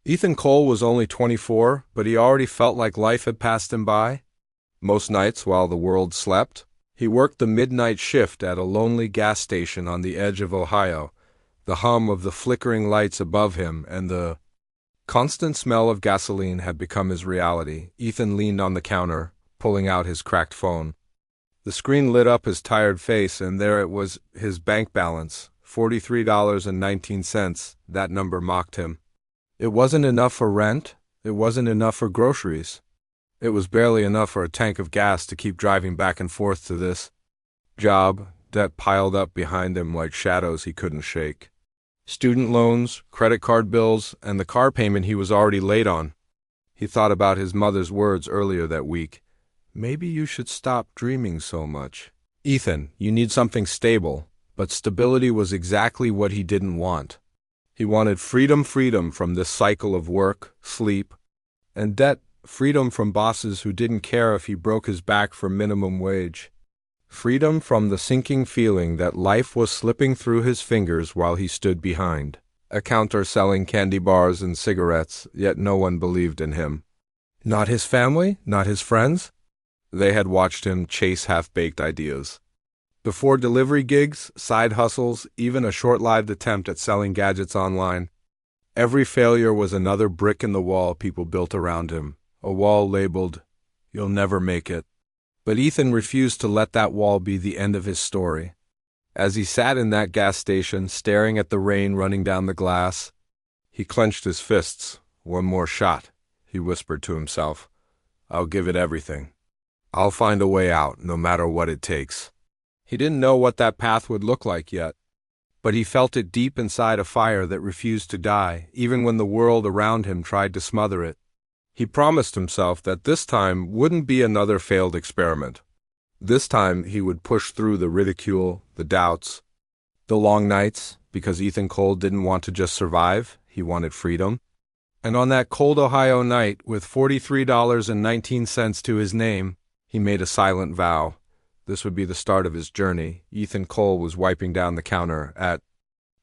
Ethan Cole was only 24, but he already felt like life had passed him by. Most nights, while the world slept, he worked the midnight shift at a lonely gas station on the edge of Ohio. The hum of the flickering lights above him and the constant smell of gasoline had become his reality. Ethan leaned on the counter, pulling out his cracked phone. The screen lit up his tired face, and there it was, his bank balance, $43.19. That number mocked him. It wasn't enough for rent. It wasn't enough for groceries. It was barely enough for a tank of gas to keep driving back and forth to this job. Debt piled up behind him like shadows he couldn't shake. Student loans, credit card bills, and the car payment he was already late on. He thought about his mother's words earlier that week. Maybe you should stop dreaming so much. Ethan, you need something stable. But stability was exactly what he didn't want. He wanted freedom from this cycle of work, sleep, and debt, freedom from bosses who didn't care if he broke his back for minimum wage. Freedom from the sinking feeling that life was slipping through his fingers while he stood behind a counter selling candy bars and cigarettes, yet no one believed in him. Not his family, not his friends. They had watched him chase half-baked ideas. Before delivery gigs, side hustles, even a short-lived attempt at selling gadgets online, every failure was another brick in the wall people built around him, a wall labeled, "You'll never make it." But Ethan refused to let that wall be the end of his story. As he sat in that gas station, staring at the rain running down the glass, he clenched his fists. "One more shot," he whispered to himself. "I'll give it everything. I'll find a way out, no matter what it takes." He didn't know what that path would look like yet, but he felt it deep inside, a fire that refused to die, even when the world around him tried to smother it. He promised himself that this time wouldn't be another failed experiment. This time he would push through the ridicule, the doubts, the long nights, because Ethan Cole didn't want to just survive, he wanted freedom. And on that cold Ohio night, with $43.19 to his name, he made a silent vow. This would be the start of his journey. Ethan Cole was wiping down the counter at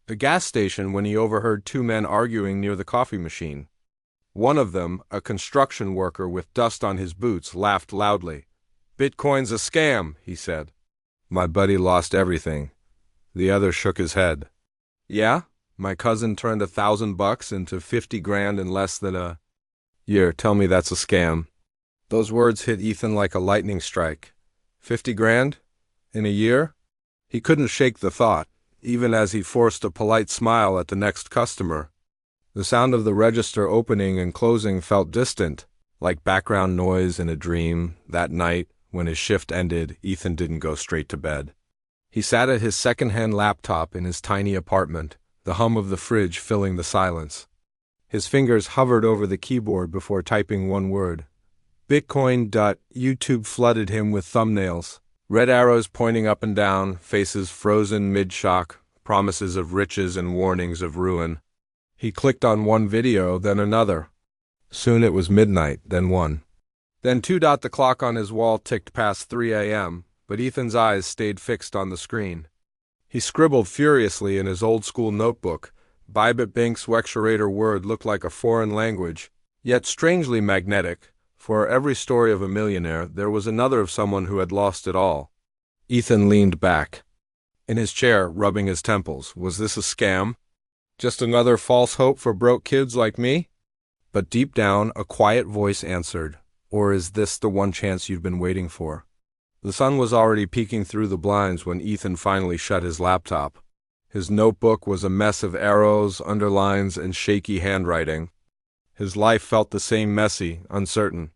the gas station when he overheard two men arguing near the coffee machine. One of them, a construction worker with dust on his boots, laughed loudly. "Bitcoin's a scam," he said. "My buddy lost everything." The other shook his head. "Yeah? My cousin turned $1,000 into 50 grand in less than a year. Tell me that's a scam." Those words hit Ethan like a lightning strike. 50 grand? In a year? He couldn't shake the thought, even as he forced a polite smile at the next customer. The sound of the register opening and closing felt distant, like background noise in a dream. That night, when his shift ended, Ethan didn't go straight to bed. He sat at his second-hand laptop in his tiny apartment, the hum of the fridge filling the silence. His fingers hovered over the keyboard before typing one word. Bitcoin. YouTube flooded him with thumbnails, red arrows pointing up and down, faces frozen mid-shock, promises of riches and warnings of ruin. He clicked on one video, then another. Soon it was midnight, then 1. Then 2. The clock on his wall ticked past 3 a.m., but Ethan's eyes stayed fixed on the screen. He scribbled furiously in his old-school notebook. Bybit Bingx Wexurator word looked like a foreign language, yet strangely magnetic. For every story of a millionaire, there was another of someone who had lost it all. Ethan leaned back in his chair, rubbing his temples. Was this a scam? Just another false hope for broke kids like me? But deep down, a quiet voice answered, "Or is this the one chance you've been waiting for?" The sun was already peeking through the blinds when Ethan finally shut his laptop. His notebook was a mess of arrows, underlines, and shaky handwriting. His life felt the same, messy, uncertain.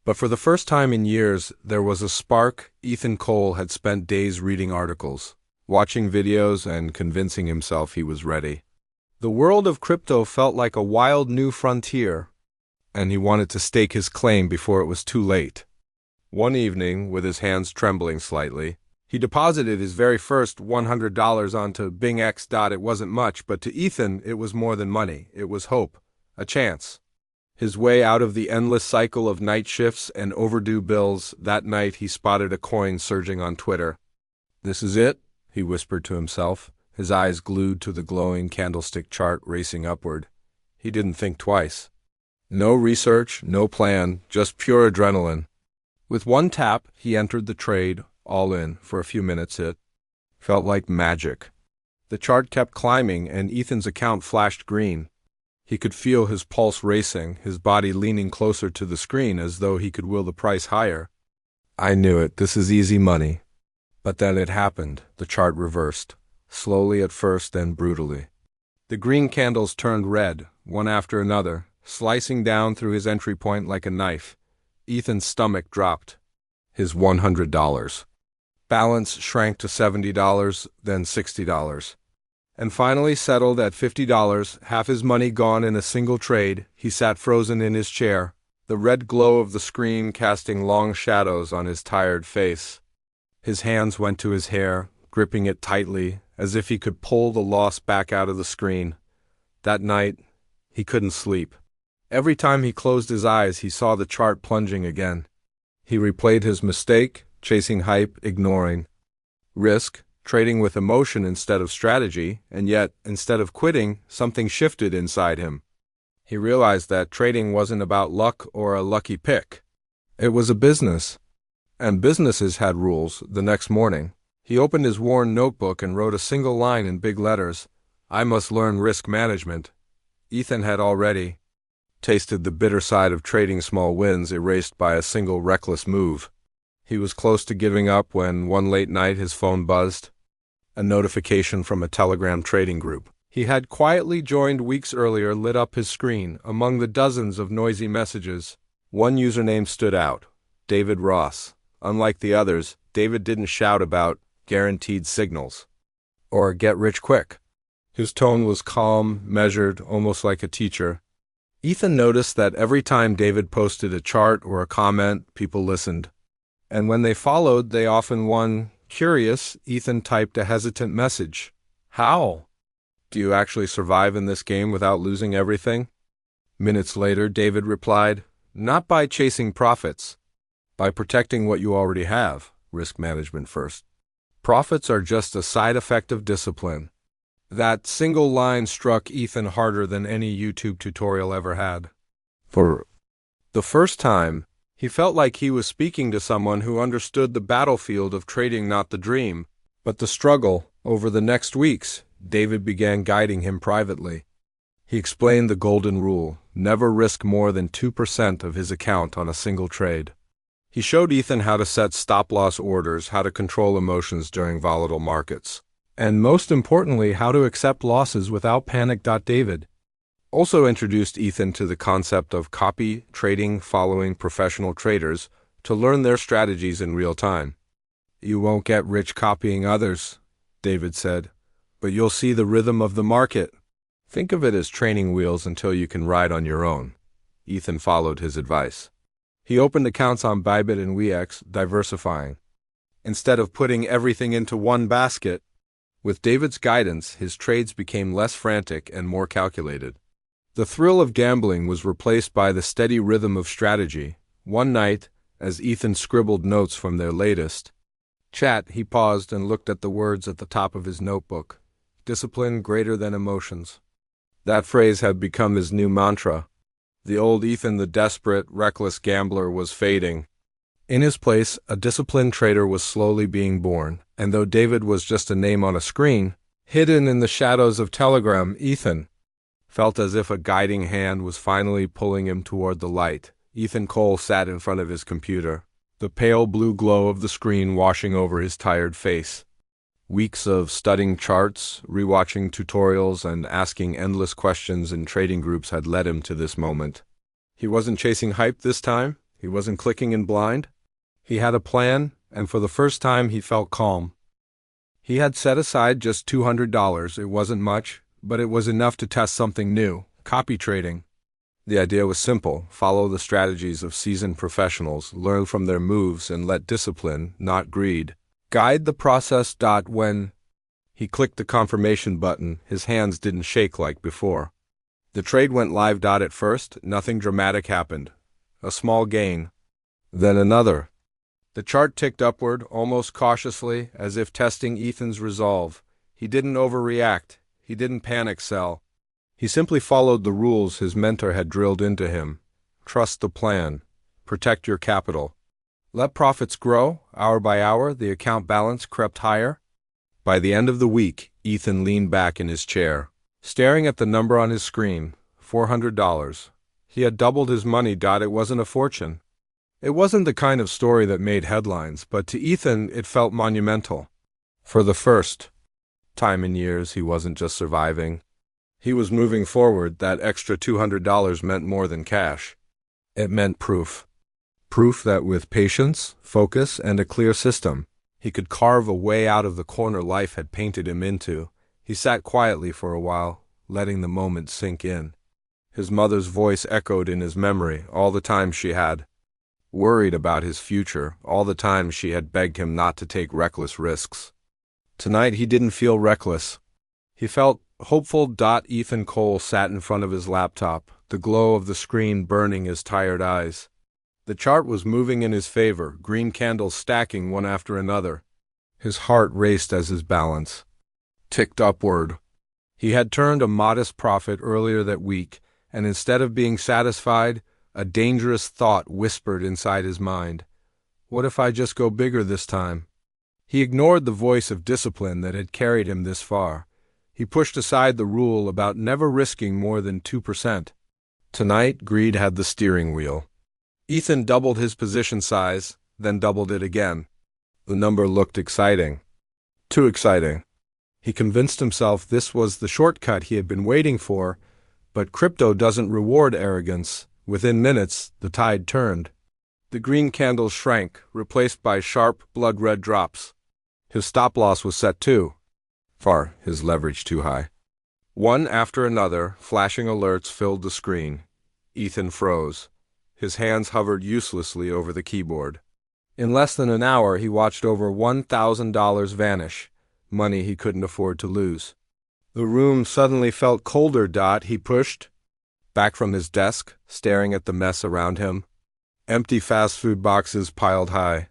But for the first time in years, there was a spark. Ethan Cole had spent days reading articles, watching videos, and convincing himself he was ready. The world of crypto felt like a wild new frontier, and he wanted to stake his claim before it was too late. One evening, with his hands trembling slightly, he deposited his very first $100 onto Bingx. It wasn't much, but to Ethan, it was more than money. It was hope, a chance. His way out of the endless cycle of night shifts and overdue bills. That night he spotted a coin surging on Twitter. "This is it," he whispered to himself, his eyes glued to the glowing candlestick chart racing upward. He didn't think twice. No research, no plan, just pure adrenaline. With one tap, he entered the trade, all in. For a few minutes it felt like magic. The chart kept climbing and Ethan's account flashed green. He could feel his pulse racing, his body leaning closer to the screen as though he could will the price higher. I knew it, this is easy money. But then it happened. The chart reversed, slowly at first, then brutally. The green candles turned red, one after another, slicing down through his entry point like a knife. Ethan's stomach dropped. His $100 balance shrank to $70, then $60. And finally settled at $50, half his money gone in a single trade. He sat frozen in his chair, the red glow of the screen casting long shadows on his tired face. His hands went to his hair, gripping it tightly, as if he could pull the loss back out of the screen. That night, he couldn't sleep. Every time he closed his eyes, he saw the chart plunging again. He replayed his mistake, chasing hype, ignoring risk, trading with emotion instead of strategy, and yet, instead of quitting, something shifted inside him. He realized that trading wasn't about luck or a lucky pick. It was a business. And businesses had rules. The next morning, he opened his worn notebook and wrote a single line in big letters. I must learn risk management. Ethan had already tasted the bitter side of trading small wins erased by a single reckless move. He was close to giving up when one late night his phone buzzed. A notification from a Telegram trading group he had quietly joined weeks earlier lit up his screen. Among the dozens of noisy messages, one username stood out, David Ross. Unlike the others, David didn't shout about guaranteed signals or get rich quick. His tone was calm, measured, almost like a teacher. Ethan noticed that every time David posted a chart or a comment, people listened. And when they followed, they often won. Curious, Ethan typed a hesitant message. How? Do you actually survive in this game without losing everything? Minutes later, David replied, not by chasing profits, by protecting what you already have. Risk management first. Profits are just a side effect of discipline. That single line struck Ethan harder than any YouTube tutorial ever had. For the first time, he felt like he was speaking to someone who understood the battlefield of trading, not the dream, but the struggle. Over the next weeks, David began guiding him privately. He explained the golden rule, never risk more than 2% of his account on a single trade. He showed Ethan how to set stop-loss orders, how to control emotions during volatile markets, and most importantly, how to accept losses without panic. David also introduced Ethan to the concept of copy trading, following professional traders to learn their strategies in real time. You won't get rich copying others, David said, but you'll see the rhythm of the market. Think of it as training wheels until you can ride on your own. Ethan followed his advice. He opened accounts on Bybit and MEXC, diversifying. Instead of putting everything into one basket, with David's guidance, his trades became less frantic and more calculated. The thrill of gambling was replaced by the steady rhythm of strategy. One night, as Ethan scribbled notes from their latest chat, he paused and looked at the words at the top of his notebook. Discipline greater than emotions. That phrase had become his new mantra. The old Ethan, the desperate, reckless gambler, was fading. In his place, a disciplined trader was slowly being born, and though David was just a name on a screen, hidden in the shadows of Telegram, Ethan felt as if a guiding hand was finally pulling him toward the light. Ethan Cole sat in front of his computer, the pale blue glow of the screen washing over his tired face. Weeks of studying charts, rewatching tutorials, and asking endless questions in trading groups had led him to this moment. He wasn't chasing hype this time. He wasn't clicking in blind. He had a plan, and for the first time he felt calm. He had set aside just $200. It wasn't much, but it was enough to test something new, copy trading. The idea was simple: follow the strategies of seasoned professionals, learn from their moves, and let discipline, not greed, guide the process. When he clicked the confirmation button, his hands didn't shake like before. The trade went live. At first, nothing dramatic happened. A small gain, then another. The chart ticked upward, almost cautiously, as if testing Ethan's resolve. He didn't overreact. He didn't panic sell. He simply followed the rules his mentor had drilled into him. Trust the plan. Protect your capital. Let profits grow. Hour by hour, the account balance crept higher. By the end of the week, Ethan leaned back in his chair, staring at the number on his screen, $400. He had doubled his money. It wasn't a fortune. It wasn't the kind of story that made headlines, but to Ethan it felt monumental. For the first time in years, he wasn't just surviving. He was moving forward. That extra $200 meant more than cash. It meant proof. Proof that with patience, focus, and a clear system, he could carve a way out of the corner life had painted him into. He sat quietly for a while, letting the moment sink in. His mother's voice echoed in his memory, all the time she had worried about his future, all the time she had begged him not to take reckless risks. Tonight he didn't feel reckless. He felt hopeful. Ethan Cole sat in front of his laptop, the glow of the screen burning his tired eyes. The chart was moving in his favor, green candles stacking one after another. His heart raced as his balance ticked upward. He had turned a modest profit earlier that week, and instead of being satisfied, a dangerous thought whispered inside his mind. What if I just go bigger this time? He ignored the voice of discipline that had carried him this far. He pushed aside the rule about never risking more than 2%. Tonight, greed had the steering wheel. Ethan doubled his position size, then doubled it again. The number looked exciting. Too exciting. He convinced himself this was the shortcut he had been waiting for, but crypto doesn't reward arrogance. Within minutes, the tide turned. The green candles shrank, replaced by sharp, blood-red drops. His stop-loss was set too far, his leverage too high. One after another, flashing alerts filled the screen. Ethan froze. His hands hovered uselessly over the keyboard. In less than an hour, he watched over $1,000 vanish, money he couldn't afford to lose. The room suddenly felt colder. He pushed back from his desk, staring at the mess around him. Empty fast food boxes piled high.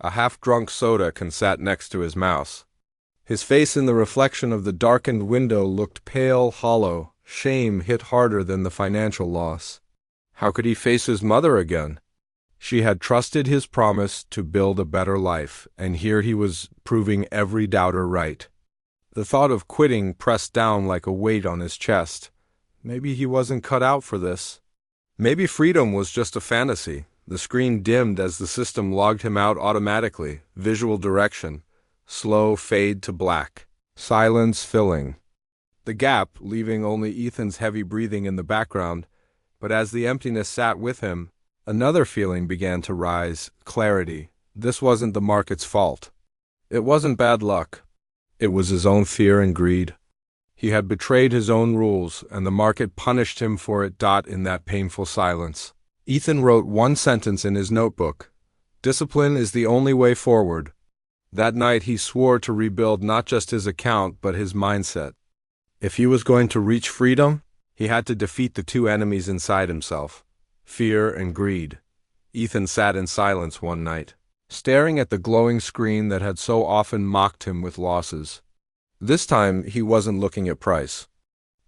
A half-drunk soda can sat next to his mouse. His face in the reflection of the darkened window looked pale, hollow. Shame hit harder than the financial loss. How could he face his mother again? She had trusted his promise to build a better life, and here he was proving every doubter right. The thought of quitting pressed down like a weight on his chest. Maybe he wasn't cut out for this. Maybe freedom was just a fantasy. The screen dimmed as the system logged him out automatically. Visual direction. Slow fade to black. Silence filling the gap, leaving only Ethan's heavy breathing in the background. But as the emptiness sat with him, another feeling began to rise. Clarity. This wasn't the market's fault. It wasn't bad luck. It was his own fear and greed. He had betrayed his own rules, and the market punished him for it. In that painful silence, Ethan wrote one sentence in his notebook. Discipline is the only way forward. That night he swore to rebuild not just his account, but his mindset. If he was going to reach freedom, he had to defeat the two enemies inside himself, fear and greed. Ethan sat in silence one night, staring at the glowing screen that had so often mocked him with losses. This time, he wasn't looking at price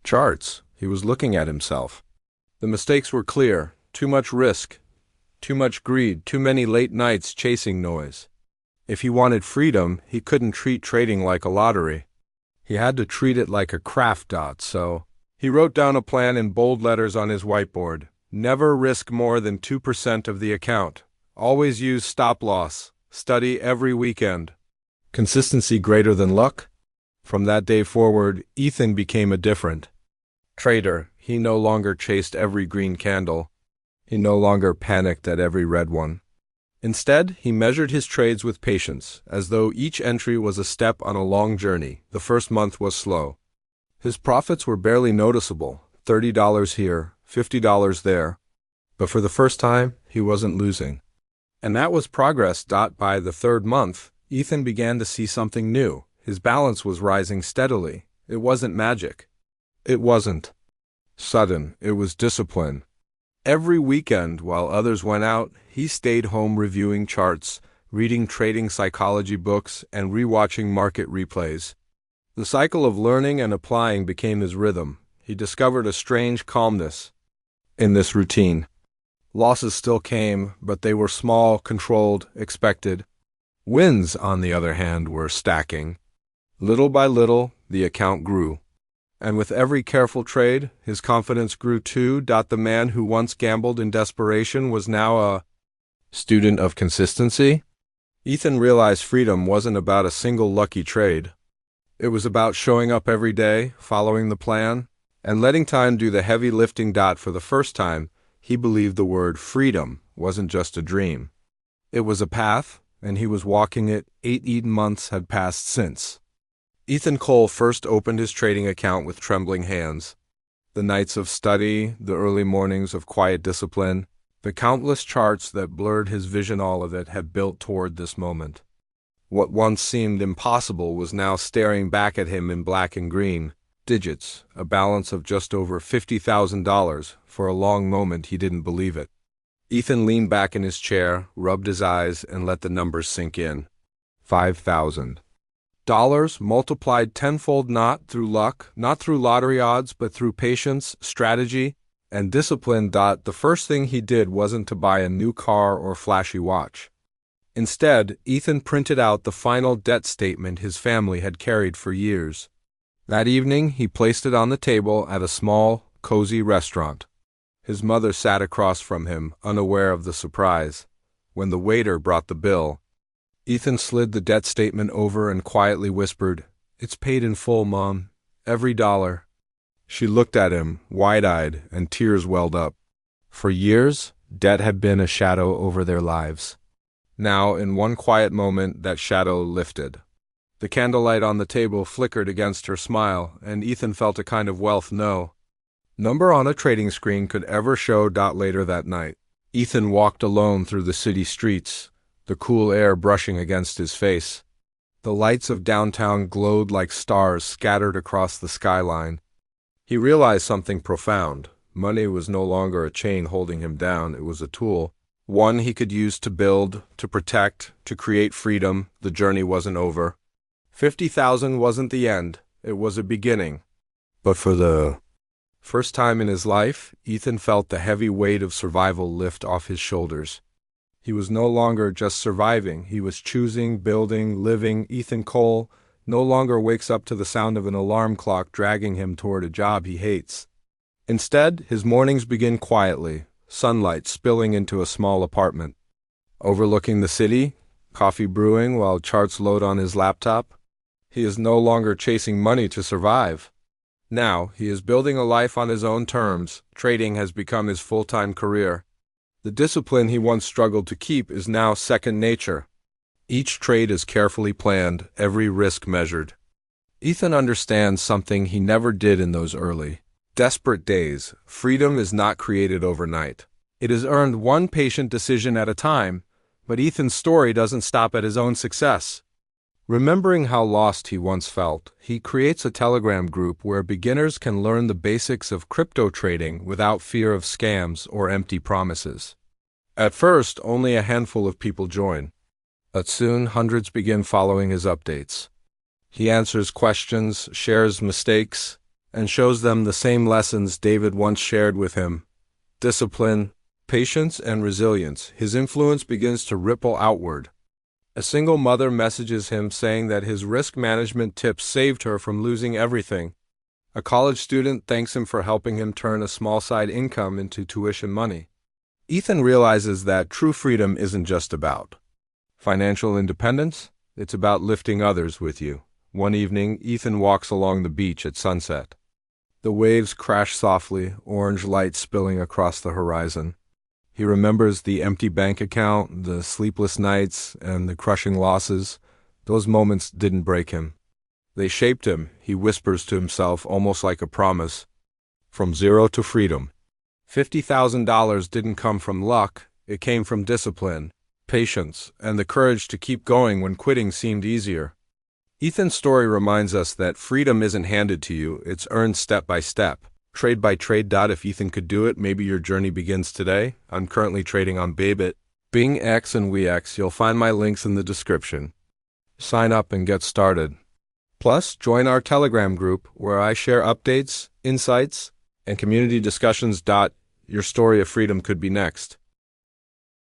charts. He was looking at himself. The mistakes were clear. Too much risk, too much greed, too many late nights chasing noise. If he wanted freedom, he couldn't treat trading like a lottery. He had to treat it like a craft. So he wrote down a plan in bold letters on his whiteboard. Never risk more than 2% of the account. Always use stop loss. Study every weekend. Consistency greater than luck? From that day forward, Ethan became a different trader. He no longer chased every green candle. He no longer panicked at every red one. Instead, he measured his trades with patience, as though each entry was a step on a long journey. The first month was slow. His profits were barely noticeable, $30 here, $50 there. But for the first time, he wasn't losing. And that was progress. By the third month, Ethan began to see something new. His balance was rising steadily. It wasn't magic. It wasn't sudden. It was discipline. Every weekend, while others went out, he stayed home reviewing charts, reading trading psychology books, and rewatching market replays. The cycle of learning and applying became his rhythm. he discovered a strange calmness in this routine. Losses still came, but they were small, controlled, expected. Wins, on the other hand, were stacking. Little by little, the account grew. And with every careful trade, his confidence grew too. The man who once gambled in desperation was now a student of consistency. Ethan realized freedom wasn't about a single lucky trade. It was about showing up every day, following the plan, and letting time do the heavy lifting. For the first time, he believed the word freedom wasn't just a dream. It was a path, and he was walking it. 8 months had passed since. Ethan Cole first opened his trading account with trembling hands. The nights of study, the early mornings of quiet discipline, the countless charts that blurred his vision, all of it had built toward this moment. What once seemed impossible was now staring back at him in black and green digits, a balance of just over $50,000. For a long moment he didn't believe it. Ethan leaned back in his chair, rubbed his eyes, and let the numbers sink in. $5,000 multiplied tenfold, not through luck, not through lottery odds, but through patience, strategy, and discipline. The first thing he did wasn't to buy a new car or flashy watch. Instead, Ethan printed out the final debt statement his family had carried for years. That evening, he placed it on the table at a small, cozy restaurant. His mother sat across from him, unaware of the surprise. When the waiter brought the bill, Ethan slid the debt statement over and quietly whispered, "It's paid in full, Mom. Every dollar." She looked at him, wide-eyed, and tears welled up. For years, debt had been a shadow over their lives. Now, in one quiet moment, that shadow lifted. The candlelight on the table flickered against her smile, and Ethan felt a kind of wealth no number on a trading screen could ever show. Later that night, Ethan walked alone through the city streets, the cool air brushing against his face. The lights of downtown glowed like stars scattered across the skyline. He realized something profound. Money was no longer a chain holding him down. It was a tool, one he could use to build, to protect, to create freedom. The journey wasn't over. 50,000 wasn't the end. It was a beginning. But for the first time in his life, Ethan felt the heavy weight of survival lift off his shoulders. He was no longer just surviving. He was choosing, building, living. Ethan Cole no longer wakes up to the sound of an alarm clock dragging him toward a job he hates. Instead, his mornings begin quietly, sunlight spilling into a small apartment. Overlooking the city, coffee brewing while charts load on his laptop. He is no longer chasing money to survive. Now, he is building a life on his own terms. Trading has become his full-time career. The discipline he once struggled to keep is now second nature. Each trade is carefully planned, every risk measured. Ethan understands something he never did in those early, desperate days. Freedom is not created overnight. It is earned one patient decision at a time, but Ethan's story doesn't stop at his own success. Remembering how lost he once felt, he creates a Telegram group where beginners can learn the basics of crypto trading without fear of scams or empty promises. At first, only a handful of people join, but soon hundreds begin following his updates. He answers questions, shares mistakes, and shows them the same lessons David once shared with him: discipline, patience, and resilience. His influence begins to ripple outward. A single mother messages him saying that his risk management tips saved her from losing everything. A college student thanks him for helping him turn a small side income into tuition money. Ethan realizes that true freedom isn't just about financial independence, it's about lifting others with you. One evening, Ethan walks along the beach at sunset. The waves crash softly, orange light spilling across the horizon. He remembers the empty bank account, the sleepless nights, and the crushing losses. Those moments didn't break him. They shaped him, he whispers to himself, almost like a promise. From zero to freedom. $50,000 didn't come from luck, it came from discipline, patience, and the courage to keep going when quitting seemed easier. Ethan's story reminds us that freedom isn't handed to you, it's earned step by step. Trade by trade. If Ethan could do it, maybe your journey begins today. I'm currently trading on Bybit, Bingx, and MEXC. You'll find my links in the description. Sign up and get started. Plus, join our Telegram group where I share updates, insights, and community discussions. Your story of freedom could be next.